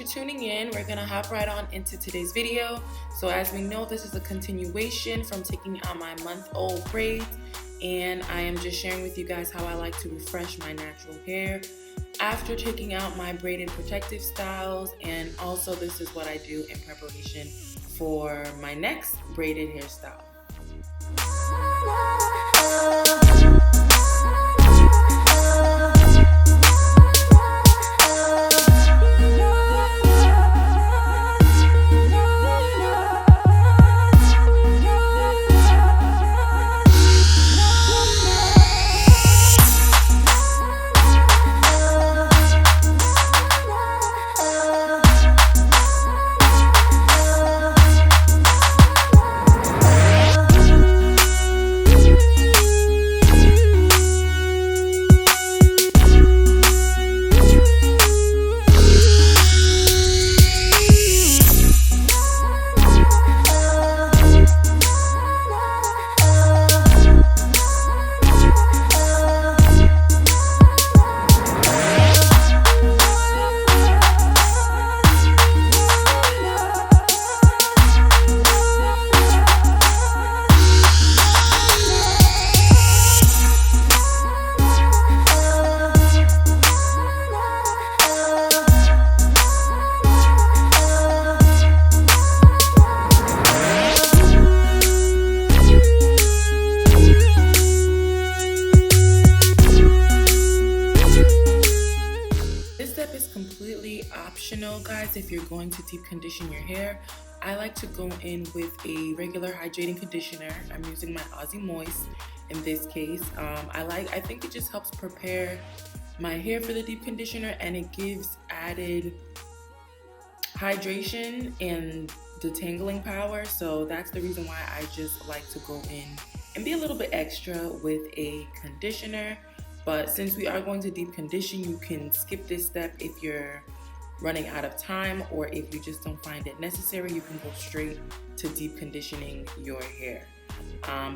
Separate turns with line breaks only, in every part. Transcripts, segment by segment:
tuning in. We're gonna hop right on into today's video. So as we know, this is a continuation from taking out my month-old braids, and I am just sharing with you guys how I like to refresh my natural hair after taking out my braided protective styles. And also this is what I do in preparation for my next braided hairstyle. Optional, guys. If you're going to deep condition your hair, I like to go in with a regular hydrating conditioner. I'm using my Aussie Moist in this case. I think it just helps prepare my hair for the deep conditioner, and it gives added hydration and detangling power. So that's the reason why I just like to go in and be a little bit extra with a conditioner. But since we are going to deep condition, you can skip this step if you're running out of time, or if you just don't find it necessary, you can go straight to deep conditioning your hair.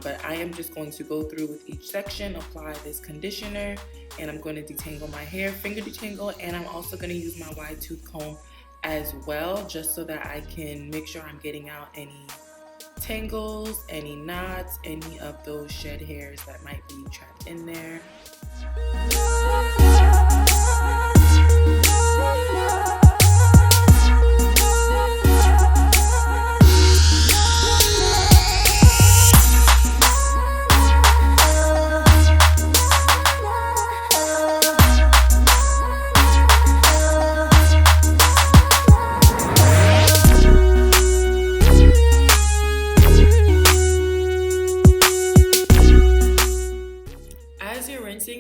But I am just going to go through with each section, apply this conditioner, and I'm going to detangle my hair, finger detangle, and I'm also going to use my wide tooth comb as well, just so that I can make sure I'm getting out any tangles, any knots, any of those shed hairs that might be trapped in there.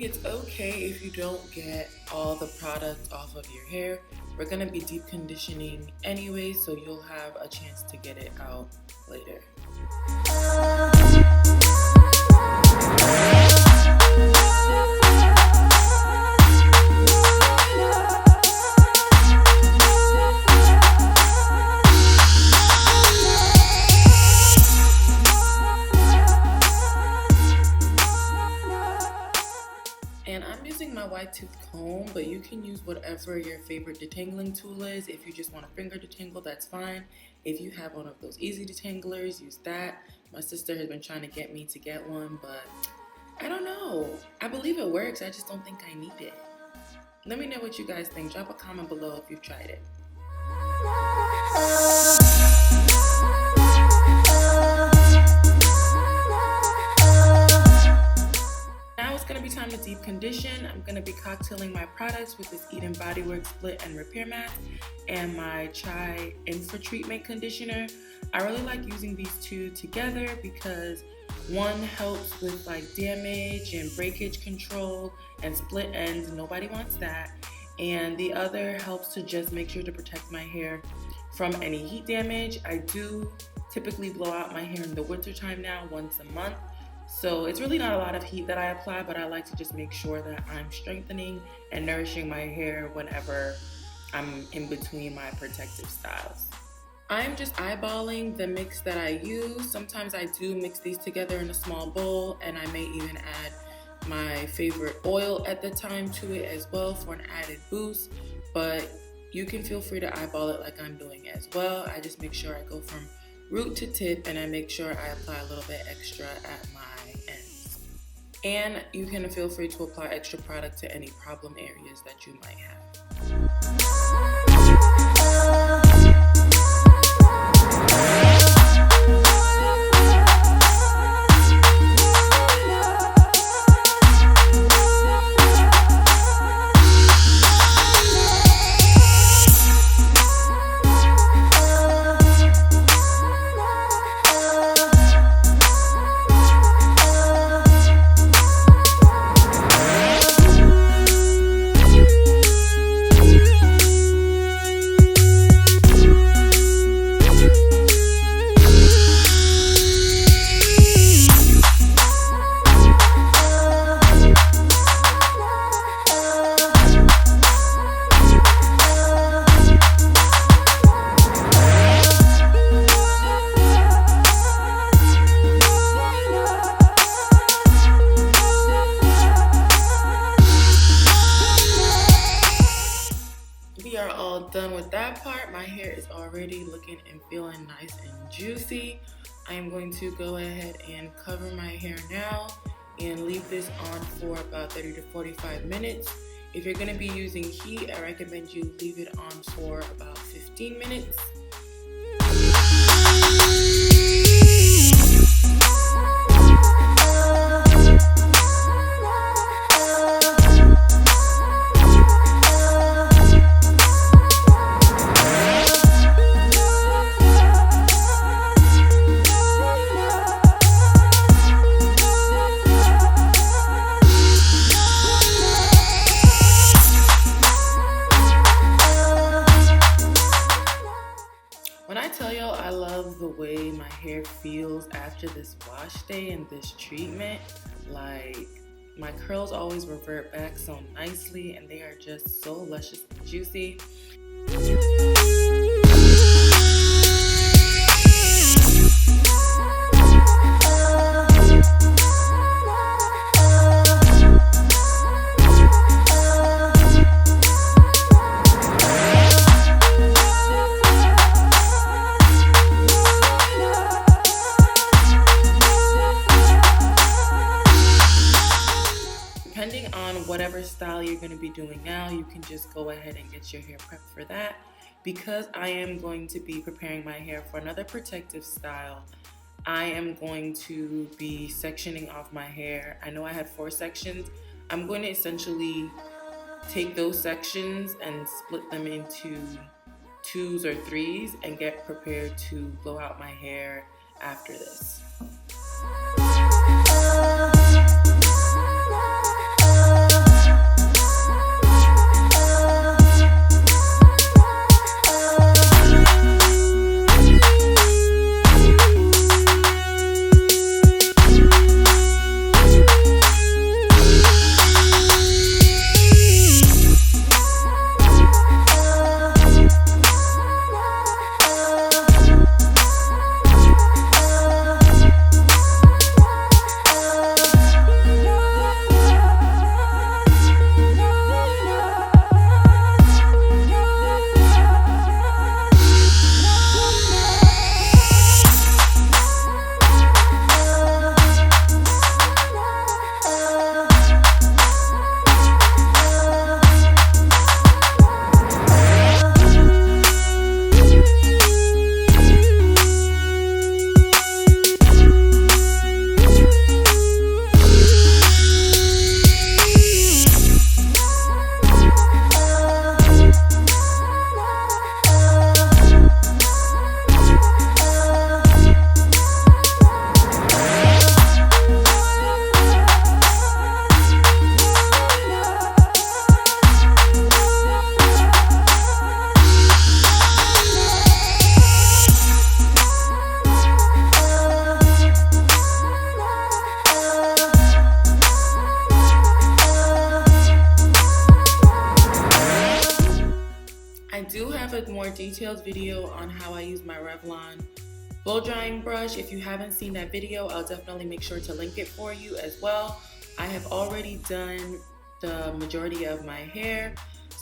It's okay if you don't get all the product off of your hair. We're going to be deep conditioning anyway, so you'll have a chance to get it out later. And I'm using my wide tooth comb, but you can use whatever your favorite detangling tool is. If you just want a finger detangle, that's fine. If you have one of those easy detanglers, use that. My sister has been trying to get me to get one, but I don't know. I believe it works, I just don't think I need it. Let me know what you guys think. Drop a comment below if you've tried it. Going to be time to deep condition. I'm going to be cocktailing my products with this BodyWorks split and repair mask and my chai infra treatment conditioner. I really like using these two together because one helps with like damage and breakage control and split ends. Nobody wants that. And the other helps to just make sure to protect my hair from any heat damage. I do typically blow out my hair in the winter time now once a month. So it's really not a lot of heat that I apply, but I like to just make sure that I'm strengthening and nourishing my hair whenever I'm in between my protective styles. I'm just eyeballing the mix that I use. Sometimes I do mix these together in a small bowl, and I may even add my favorite oil at the time to it as well for an added boost. But You can feel free to eyeball it like I'm doing as well. I just make sure I go from root to tip, and I make sure I apply a little bit extra at my ends. And you can feel free to apply extra product to any problem areas that you might have. We are all done with that part. My hair is already looking and feeling nice and juicy. I am going to go ahead and cover my hair now and leave this on for about 30 to 45 minutes. If you're going to be using heat, I recommend you leave it on for about 15 minutes. When I tell y'all I love the way my hair feels after this wash day and this treatment, like my curls always revert back so nicely and they are just so luscious and juicy. Depending on whatever style you're going to be doing now, you can just go ahead and get your hair prepped for that. Because I am going to be preparing my hair for another protective style, I am going to be sectioning off my hair. I know I had 4 sections. I'm going to essentially take those sections and split them into 2s or 3s and get prepared to blow out my hair after this. A more detailed video on how I use my Revlon blow drying brush. If you haven't seen that video, I'll definitely make sure to link it for you as well. I have already done the majority of my hair,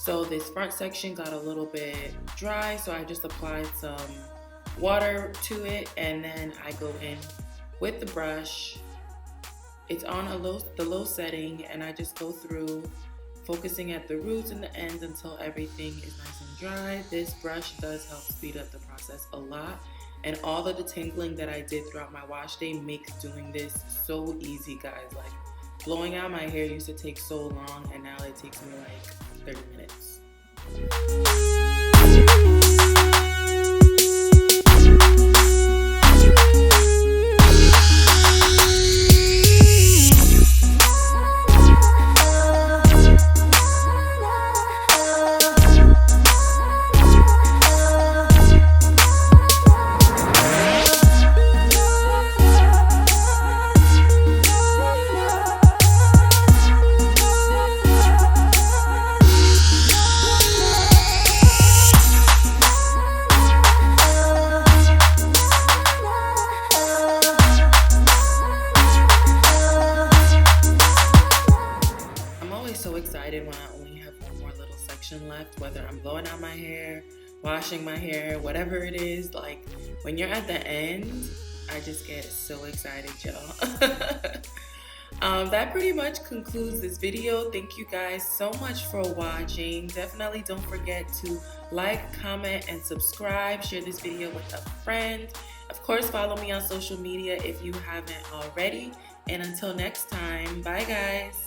So this front section got a little bit dry, so I just applied some water to it, and then I go in with the brush. It's on the low setting, and I just go through, focusing at the roots and the ends until everything is nice and dry. This brush does help speed up the process a lot, and all of the detangling that I did throughout my wash day makes doing this so easy, guys. Like, blowing out my hair used to take so long, and now it takes me like 30 minutes. Excited when I only have one more little section left, whether I'm blowing out my hair, washing my hair, whatever it is. Like, when you're at the end, I just get so excited, y'all. That pretty much concludes this video. Thank you guys so much for watching. Definitely don't forget to like, comment, and subscribe. Share this video with a friend. Of course, follow me on social media if you haven't already. And until next time, bye guys.